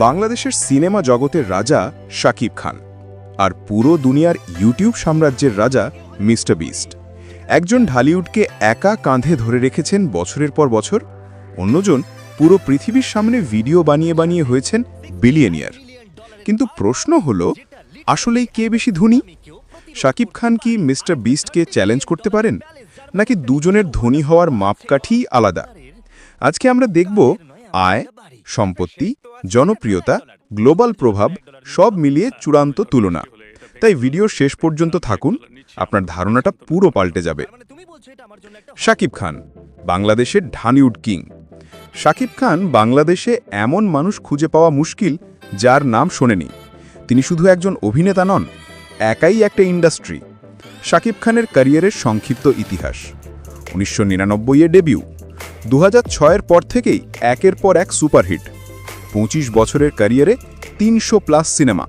বাংলাদেশের সিনেমা জগতের রাজা শাকিব খান আর পুরো দুনিয়ার ইউটিউব সাম্রাজ্যের রাজা মিস্টার বিস্ট। একজন ঢালিউডকে একা কাঁধে ধরে রেখেছেন বছরের পর বছর, অন্যজন পুরো পৃথিবীর সামনে ভিডিও বানিয়ে বানিয়ে হয়েছেন বিলিয়নিয়ার। কিন্তু প্রশ্ন হলো, আসলেই কে বেশি ধনী? শাকিব খান কি মিস্টার বিস্টকে চ্যালেঞ্জ করতে পারেন, নাকি দুজনের ধনী হওয়ার মাপকাঠি আলাদা? আজকে আমরা দেখব আয়, সম্পত্তি, জনপ্রিয়তা, গ্লোবাল প্রভাব সব মিলিয়ে চূড়ান্ত তুলনা। তাই ভিডিওর শেষ পর্যন্ত থাকুন, আপনার ধারণাটা পুরো পাল্টে যাবে। শাকিব খান, বাংলাদেশের ঢালিউড কিং। শাকিব খান বাংলাদেশে এমন মানুষ খুঁজে পাওয়া মুশকিল যার নাম শোনেনি। তিনি শুধু একজন অভিনেতা নন, একাই একটা ইন্ডাস্ট্রি। শাকিব খানের ক্যারিয়ারের সংক্ষিপ্ত ইতিহাস: 1999-এ ডেবিউ, 2006-এর পর থেকেই একের পর এক সুপারহিট, 25 বছরের ক্যারিয়ারে 300+ সিনেমা,